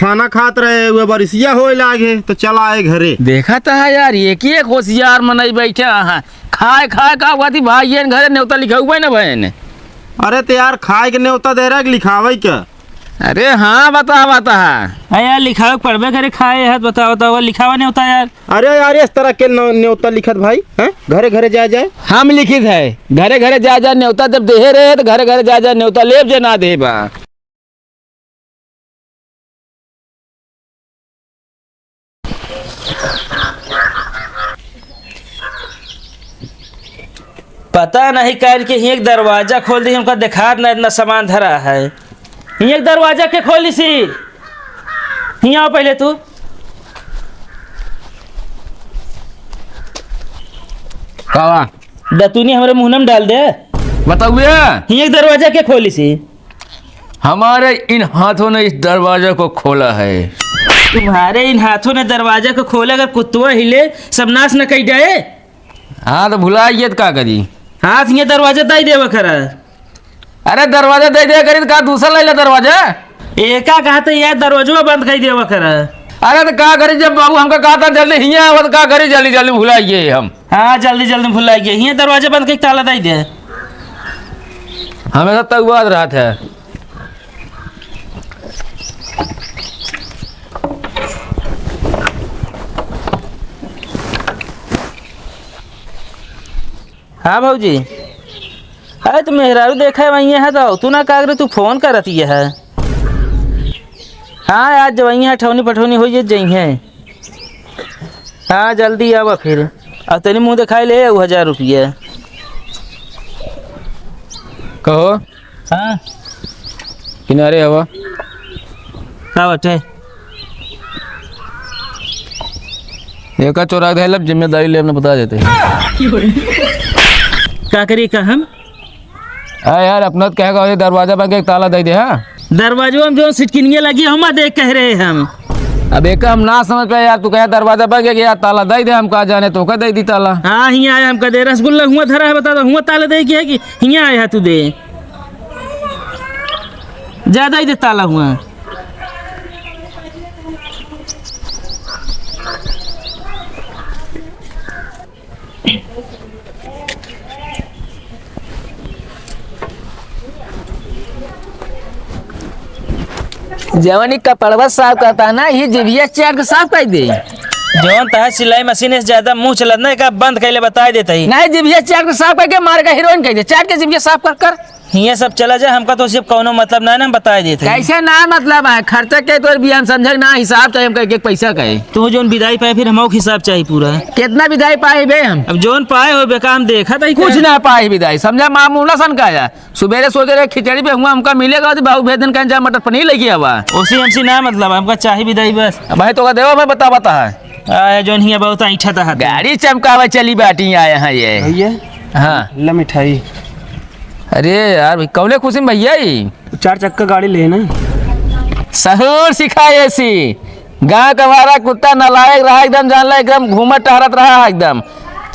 खाना खात रहे हुए बरिसिया होए लागे तो चला आए घरे। देखा था यार एक ही एक होशियार मनई बैठे हाँ खाए खाए का हुआ थी भाई ये घरे न्योता लिखा हुआ है ना बहन। अरे तो यार खाए के न्योता दे रहा लिखावे क्या? अरे हाँ बता हाँ यार लिखावे पढ़बे करे खाए है बताओ लिखावा नहीं होता यार। अरे यार इस तरह के न्योता लिखत भाई हैं घरे घरे जाए हम लिखित है घरे घरे जा न्योता जब दे रहे तो घरे घरे जा न्योता लेब जे ना दे बा। पता नहीं कर के एक दरवाजा खोल दी हमका देखा ना इतना सामान धरा है। एक दरवाजा के खोली सी हिया पहले तू कावा दतूनी हमारे मुंह में डाल दे बताओ एक दरवाजा के खोली सी। हमारे इन हाथों ने इस दरवाजे को खोला है। तुम्हारे इन हाथों ने दरवाजा को खोला अगर कुत्तवा हिले सब नाश न कही जाए। हाँ तो भुलाइए तो का करी हाथ ये दरवाजा दई देव खरा। अरे दरवाजा दे दिया करी तो का दूसरा ले ला दरवाजा एका कहा तो यार दरवाजा बंद कर देव खरा। अरे तो का करी जब बाबू हमका कहा था जल्दी हिया आवत का करी जल्दी जल्दी भुलाइए हम। हाँ जल्दी भुला गया ये दरवाजा बंद कर ताला दई दे। हमें तो हुआ रहा था। हाँ भाजी अरे तुम मेहरारू देखा है वहीं है तो तू ना कागरे तू फोन करती है। हाँ आज वहीं है ठौनी पठौनी हो जाई है। हाँ जल्दी आवा फिर अब तेरी मुँह दिखाई ले 1000 रुपये कहो। हाँ किनारे हवा क्या बटे एक चोरा दे लब जिम्मेदारी ले अपने बता देते क्या करिए का हम हाँ यार अपना तो कहेगा ये दरवाजा बन के ताला दे दे। हाँ दरवाजों में जो सिटकिनियाँ लगी हम देख कह रहे हैं हम। अब एक हम ना समझ पाए यार तू कहे दरवाजा बन गया यार ताला दे दे हम कहा जाने तो कह दे दी ताला। हाँ हियाँ आया हमका दे रसगुल्ला हुआ धरा है बता दो हुआ ताला दे कि है कि हियाँ आया तू दे ज़्यादा ही दे ताला हुआ। जवानी कपड़वा साफ करता है ना ये जीविया चार के साफ कर दे। जौन तहा सिलाई मशीन से ज्यादा मुंह चलत ना का बंद कैले बता देता ही नहीं जीविया चार के साफ करके मार का हीरोइन कह दे चार के जीविया साफ कर हियाँ सब चला जाए हमका तो सिर्फ कोनो मतलब ना हम बता देते कैसे ना मतलब है खर्चा के तो भी हम समझे ना हिसाब चाहिए हमका एक पैसा कहे तू जोन विदाई पाए फिर हम हिसाब चाहिए पूरा कितना विदाई पाए बे हम अब जोन पाए हो बेकाम देखा था कुछ ना पाए विदाई समझा मामूला सन का या सुबेरे सोच रहे खिचड़ी पे हुआ हमका मिलेगा तो बाबू भेजन का मटर पनीर लेके आवा उसी हमसे ना मतलब हमका चाहिए विदाई बस भाई तो देवा मैं बता है आया जोन हियाँ बहुत ऐठा था गाड़ी चमकावा चली बाटी आए हैं ये भैया हाँ ला मिठाई। अरे यार भाई कौले खुशी में भैया ही 4 चक्का गाड़ी लेना सहूर सिखाए ऐसी गाँव का हमारा कुत्ता नालायक रहा एकदम जान एकदम घूमत टहरत रहा एकदम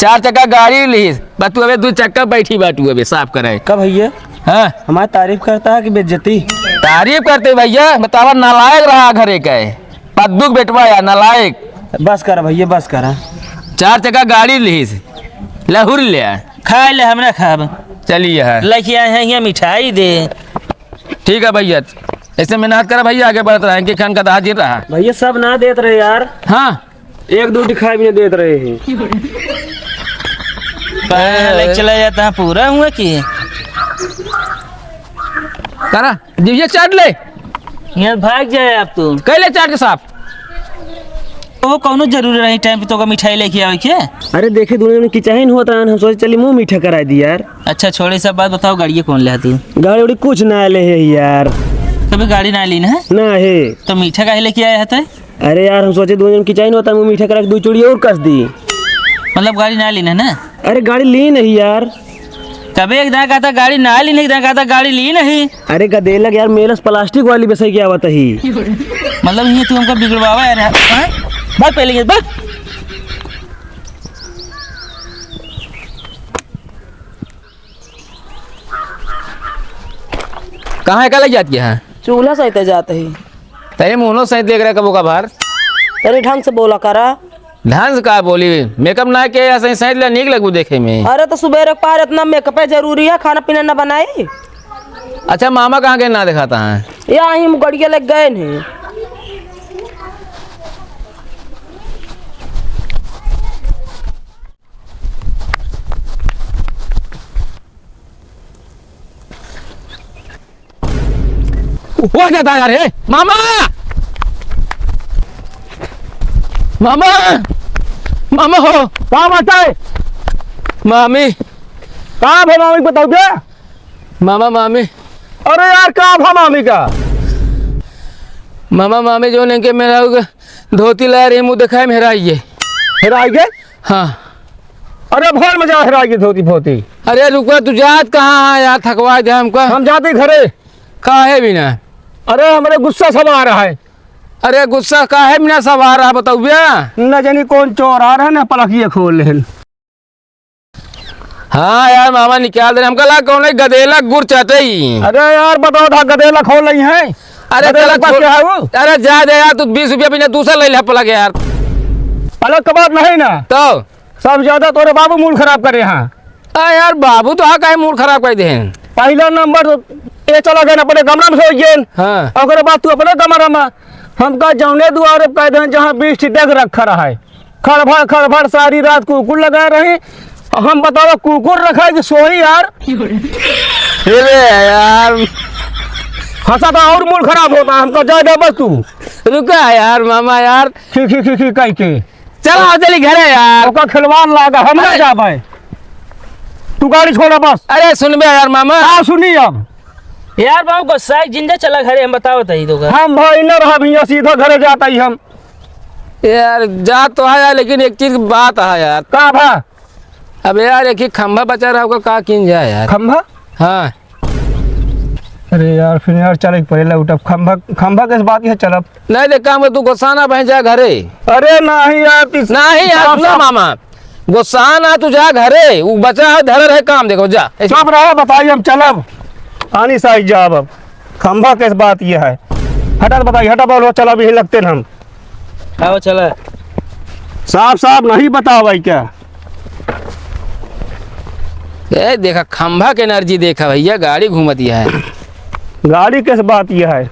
4 चक्का गाड़ी ली बस तू अबे 2 चक्का बैठी बाटू अबे साफ करे का भैया हाँ हमारी तारीफ करता है कि बेइज्जती तारीफ करते भैया बतावा नालायक रहा घरे का पद्दुक बेटवा या नालायक बस करा भैया बस करा 4 चक्का गाड़ी ली लहुर ले खा ले हमरा खाब चलिए है लेके आए हैं यहाँ मिठाई दे। ठीक है भैया ऐसे मेहनत करा भैया आगे बढ़ते रहेंगे खान का हाजिर रहा भैया सब ना देते रहे यार। हाँ 1-2 दिखाई भी नहीं देते रहे हैं लेके चला जाता है पूरा हुआ कि करा दिव्य चाट ले यहाँ भाग जाए आप तू कैले चाट के साफ वो कौनो जरूरी रही टाइम पे तो का मिठाई लेके आवे के। अरे देखे दुनिया में किचाइन होता है हम सोचे चलिए मुंह मीठा करा दी यार। अच्छा छोड़े सब बात बताओ गाड़ी कौन ले तू गाड़ी उड़ी कुछ ना ले है यार कभी गाड़ी ना ली ना ना है तो मीठा काहे लेके आया है अरे यार हम सोचे दुनिया में किचाइन होता है मुंह मीठा करा के 2 चूड़ी और कस दी मतलब गाड़ी ना ली ना। अरे गाड़ी ली नहीं यार कभी एक दिन कहता गाड़ी ना ली नहीं कहता गाड़ी ली नहीं। अरे गदे लग यार मेलस प्लास्टिक वाली बस क्या बता ही मतलब ये तू हमका बिगड़वावा यार बात पहले बात कहाँ है कल जाती है चूल्हा सहित जाते ही तेरे मुँह सही देख रहा कबो का बाहर तेरे ढंग से बोला करा। ढंग से का बोली मेकअप ना के ऐसे सही ला निक लगू देखे में। अरे तो सुबह पार इतना मेकअप जरूरी है, खाना पीना न बनाई। अच्छा मामा कहाँ के ना दिखाता है? यहाँ ही गड़िया लग गए हैं। वो क्या था यार? मामा मामा मामा हो कहाँ बात है? मामी कहाँ भा मामी बताओ क्या? मामा मामी अरे यार कहाँ भा मामी का? मामा मामी जो नहीं के मेरा धोती ला रही मुँह दिखाए मेरा ये हेराई गए? हाँ। अरे भोल में जाओ हेराई गई धोती फोती। अरे रुको तू जात कहाँ है यार? थकवा दे हमको। हम जाते घरे। काहे बिना? अरे हमारे गुस्सा सब आ रहा है। अरे गुस्सा काहे बिना सब आ रहा बताओ भैया। न जानी कौन चोर आ रहा है ना पलखिए खोल ले। हाँ यार मामा निकाल दे हमका ला कौन है गदेला गुड़ चटई। अरे यार बताओ था गदेला खोल रही है। अरे गदेला तेरा पास क्या है वो? अरे जा दे यार तू 20 रुपया बिना दूसरा ले ले पलक यार। पलक के बात नहीं ना तो सब ज्यादा तोरे बाबू मूड खराब करे। हाँ यार बाबू तो हाँ काहे मूड खराब कर दे। पहला नंबर ये चला गया अपने कमरा में सो गेन। हाँ अगर बात तू अपने कमरा में हमका जौने द्वार कह दे जहाँ 20 डेग रखा रहा है। खड़भड़ सारी रात कुकुर लगाए रही। हम बताओ कुकुर रखा है कि सोई यार? अरे यार हंसा था और मूड खराब होता हमका ज्यादा बस तू रुका यार मामा यार। खी कह के चलो चली घरे यार। ओका खिलवाड़ लागा हम ना जा पाए। तू गाड़ी छोड़ा बस। अरे सुन बे यार मामा। हाँ सुनी अब यार बाबू गुस्सा जिंदा चला घरे हम बताओ तही तो हम भाई न रहा भैया सीधा घरे जाता ही हम। यार जा तो है यार लेकिन एक चीज की बात है यार। कहाँ भा? अब यार एक ही खंभा बचा रहा होगा का किन जाए यार। खंभा? हाँ अरे यार फिर यार चल पहले उठब। खंभा किस बात है चलब? नहीं देख काम तू गुस्साना बह जा घरे। अरे नहीं यार नहीं यार सुनो मामा गुस्साना तू जा घरे वो बचा है धर है काम देखो जा। सब रहा बताइए हम चलब। आनी साइज जाब अब खंभा किस बात ये है? हटा बताइए हटा बोलो चला भी लगते हम। आओ चला। साफ नहीं बताओ भाई क्या? ए देखा खंभा के एनर्जी देखा भैया गाड़ी घूमती है। गाड़ी किस बात ये है?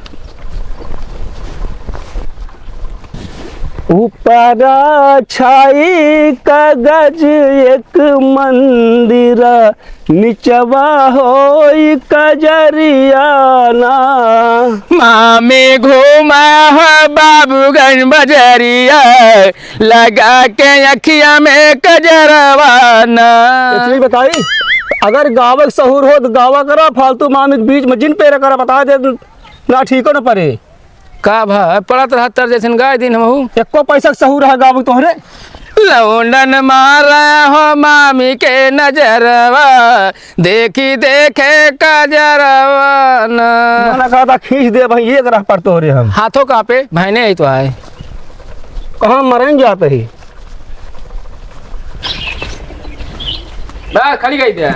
ऊपर छाई कागज एक मंदिर निचवा होई कजरियाना। मामी घूमा है बाबूगंज बजरिया लगा के अखिया में कजरवाना। इसलिए बताई अगर गावक सहूर हो तो गावा करा फालतू मामी के बीच में जिन पेरा करा बता दे ना ठीक हो न परे। का भा पड़त रहतर जैसे गाय दिन हम एको पैसा के सहूर है गावक तोहरे। लौंडन मारा हो मामी के नजरवा देखी देखे कजरवा ना। मैंने कहा था खींच दे भाई एक राह पर तोहरे हम। हाथों का पे बहने ही तो आए कहाँ मरें जाते ही। खड़ी गई थी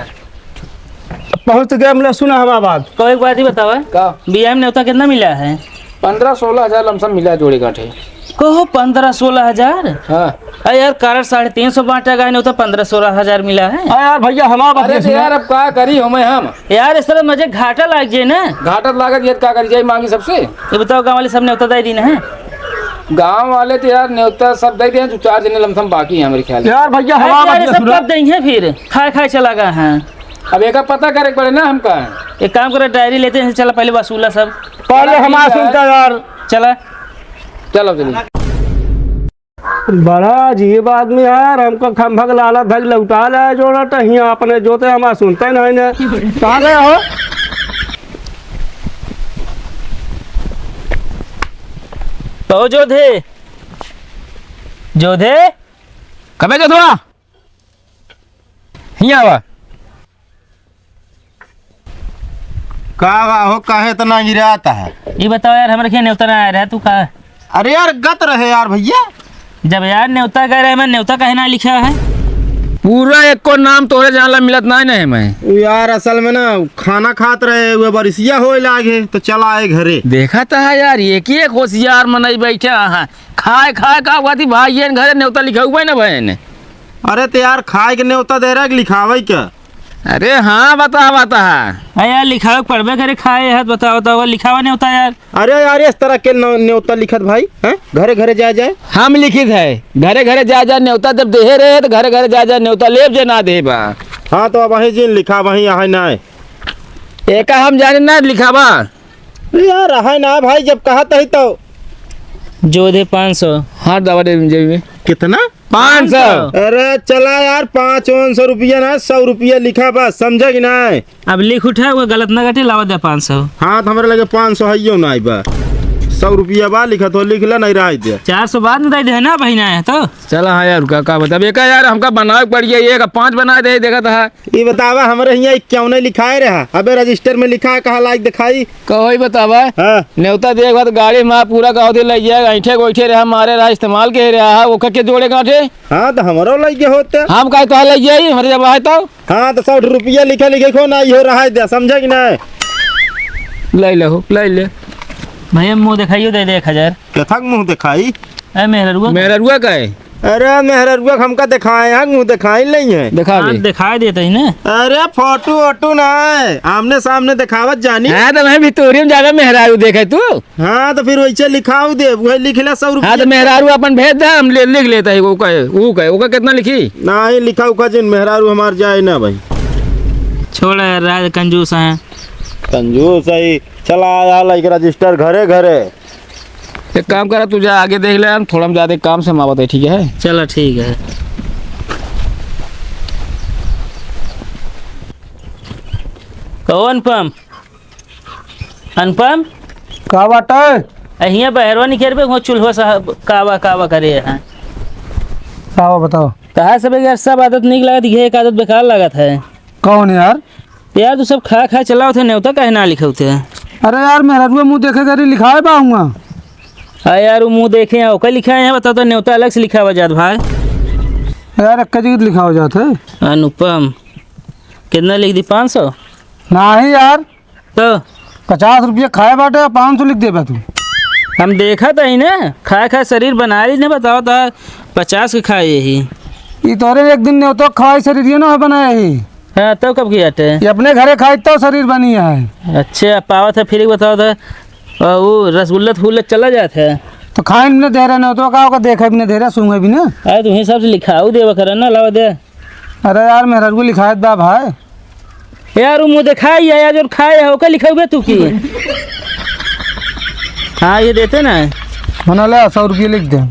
पहुँच गए हमने सुना हमारा बात। तो एक बात ही बताओ का बिया में न्योता कितना मिला है? 15-16 हजार लमसम मिला जोड़ी काठे। कहो 15-16 हजार? हाँ अरे यार कार 350 बांटा गए न्योता 15-16 हजार मिला है। यार भैया हमारा बात अरे ये तो सुना। यार अब का करी हो मैं हम यार इस तरह मुझे घाटा लग जाए ना। घाटत लागत ये का करी जाए मांगी सबसे। ये बताओ गाँव वाले सब न्योता दे दी ना है? गांव वाले तो यार न्योता सब दे दिए 4 जने लमसम बाकी है मेरे ख्याल में। यार भैया हमारा यार बात ये ये सब सुना। कब देंगे फिर? खाए चला गए हैं। अब एक पता करे पड़े ना हमका। एक काम करो डायरी लेते हैं चला पहले वसूला सब। पहले हमारा सुनता यार। चला चलो चलिए। बड़ा अजीब आदमी यार हमको खंभा के लाला धज लौटा लाया जोड़ा टहिया अपने जोते हमारा सुनते नहीं ने। कहाँ गए हो? तो जोधे कबे जो धुआ हिया हुआ का हो काहे इतना गिराता है? ये बताओ यार हमारे क्या न्योता ना आया रहा तू का? अरे यार गत रहे यार भैया। जब यार न्योता कह रहे मैं न्योता कहना लिखा है। पूरा एक को नाम तोरे जानला मिलत नहीं मैं। उ यार असल में ना खाना खात रहे हुए बरिसिया होए लागे तो चला आए घरे। देखा था यार एक ही एक होशियार मनई बैठे हाँ खाए खाए का हुआ थी भाई घरे न्योता लिखा हुआ है ना बहन। अरे तो यार खाए के न्योता दे रहा है कि लिखावे क्या? अरे हाँ बता अरे यार लिखावे पढ़बे करे खाए है बताओ बताओ लिखावा नहीं होता यार। अरे यार इस तरह के न्योता लिखत भाई हैं घरे घरे जाए। हम लिखित है घरे घरे जा न्योता जब देहे रहे तो घरे घरे जा न्योता लेब जे ना दे बा। हाँ तो अब वही जिन लिखा वही यहाँ ना एक हम जाने ना लिखावा। यार रहा ना भाई जब कहा तही तो जो दे 500। हाँ दवा दे जेबी में कितना 500। अरे चला यार 500 रुपया ना 100 रुपया लिखा बस समझा कि ना। अब लिख उठा वो गलत ना घटे लावा दे 500। हाँ तो हमारे लगे 500 है ना बा 100 रुपया बा लिखा तो लिख ला नहीं रहा दे 400 बाद में दे दे ना भाई ना है तो। चला हाँ यार का बता बेका यार हमका बनावे पड़िए एक 5 बना दे देखा था। ये बतावा हमारे यहाँ क्यों नहीं लिखाए रहा अबे रजिस्टर में लिखा है कहा लाइक दिखाई। कहो ही बतावा हाँ न्योता देख बात गाड़ी में पूरा कहो दे लग जाएगा ऐठे गोइठे रहा मारे रहा इस्तेमाल के रहा वो के जोड़े गांठे। हाँ तो हमारो लगे होते हम कहे तो लग जाइए हमारे जब आए तो। हाँ तो 100 रुपया लिखे लिखे को ना हो रहा है समझा कि ना। ले ले भैया मुँह दिखाइयो दे 1000। कथक मुँह दिखाई अरे मेरा रुआ का है। अरे मेहरुआ हमका दिखाए हैं मुँह दिखाई नहीं है दिखा भी दिखाई देते ही ना। अरे फोटो वोटो ना है आमने सामने दिखावत जानी। हाँ तो मैं भितोरी में ज्यादा मेहरारू देखे तू। हाँ तो फिर वैसे लिखाऊ दे वही लिख ला 100 रुपया। हाँ तो मेहरारू अपन भेज दे हम लिख लेते है वो कहे कितना लिखी ना ही लिखा उखा जिन मेहरारू हमार जाए ना भाई। छोड़ यार राज कंजूस है। कंजूस है चला आया लाइक रजिस्टर घरे घरे। एक काम करा तू जा आगे देख ले हम थोड़ा हम ज्यादा काम से मावत है ठीक है। चलो ठीक है। कहो अनुपम का बाटा अहिया बहरवा निखेर पे वो चूल्हा साहब कावा करे हैं। का बताओ कहा सब यार सब आदत नहीं लगा ये एक आदत बेकार लागत है। कौन यार? यार तू सब खा चलाओ थे न्योता कहे ना लिखे थे। अरे यार मेरा मुँह देखे करी लिखाए पाऊंगा। हाँ यार वो मुँह देखे हैं ओका लिखा है बताओ तो न्योता अलग से लिखा हुआ जात भाई। यार एक जगह लिखा हो जाता है। अनुपम कितना लिख दी 500? नहीं यार तो 50 रुपया खाए बाटे 500 लिख दे तू। हम देखा था ही ना खा शरीर बना ली ना बताओ था 50 के खाए यही। ये तोरे एक दिन ने तो खाए शरीर ये ना बनाया ही। हाँ तो कब किया थे? ये अपने घरे खाए तो शरीर बनी है। अच्छा पावा था फिर बताओ था वो रसगुल्ला फूल चला जाता है तो खाए भी दे रहे ना तो का होगा देखा भी नहीं दे रहा सूंघे भी ना। अरे तुम्हें हिसाब से लिखाऊ देवा कर ना लावा दे। अरे यार मेरा को लिखाए बा भाई। यार वो मुँह दिखाई है यार जो खाए है ओका लिखा हुआ तू की। हाँ ये देते ना बना ले 100 रुपये लिख दे।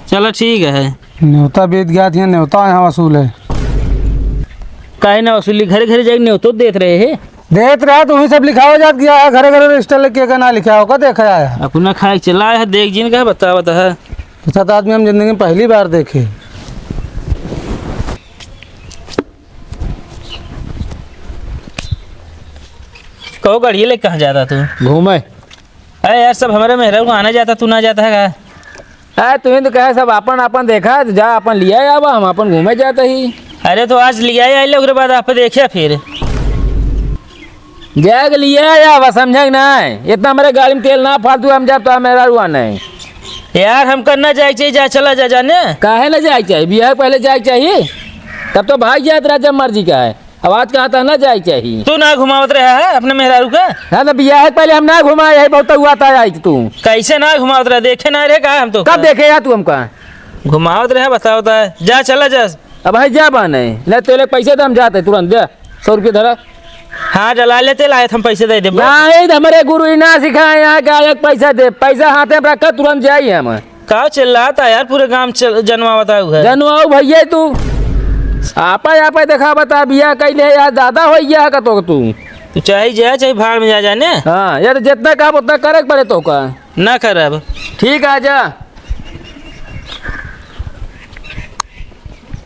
चलो ठीक है। न्योता बेच गया थी न्योता यहाँ वसूल है। काहे ना वसूली घरे घरे जाके न्योतो देते रहे है। देख रहा तो वही सब लिखा हो जात गया है घरे घरे रजिस्टर लेके का ना लिखा होगा देखा आया। अपना खाए चला है देख जिन का बता सात आदमी हम जिंदगी में पहली बार देखे। कहो गाड़ी ले कहाँ जाता तू? घूमे अरे यार सब हमारे मेहरा को आना जाता तू ना जाता है का? तुम्हें तो कहे सब अपन देखा जा अपन लिया आवा हम अपन घूमे जाते ही। अरे तो आज लिया ही आइले उसके बाद आप देखिए फिर जाग लिया आवा समझे ना इतना मेरे गाड़ी में तेल ना फालतू हम जब तो मेरा रुआ नहीं। यार हम करना जाए चाहिए जा चला जा जाने काहे ना जाए चाहिए बिहार पहले जाए चाहिए तब तो भाग जाए तेरा जब मर्जी का है आवाज कहा था ना जाए चाहिए। तू ना घुमावत रहा है अपने मेहरारू का। हाँ तो बिहार पहले हम ना घुमाए है बहुत हुआ था आई तू कैसे ना घुमावत रहा देखे ना रहे कहा हम तो कब देखे यार तू हमका घुमावत रहे बताओ जा चला जा। अब भाई जा बने नहीं तेरे पैसे तो हम जाते तुरंत दे 100 रुपये धरा। हाँ जला लेते लाए हम पैसे दे दे। नहीं हमारे गुरु ही ना सिखाए यहाँ का एक पैसा दे पैसा हाथ में रखा तुरंत जाइए हम कहा चल रहा था यार पूरे गांव जनवा बताओ है जनवाऊ भैया तू आपा देखा बता बिया कैले यार दादा हो गया का तो तू चाहे जा चाहे भाड़ में जा जाने। हाँ यार जितना काम उतना करे पड़े तो का ना कर अब ठीक है जा।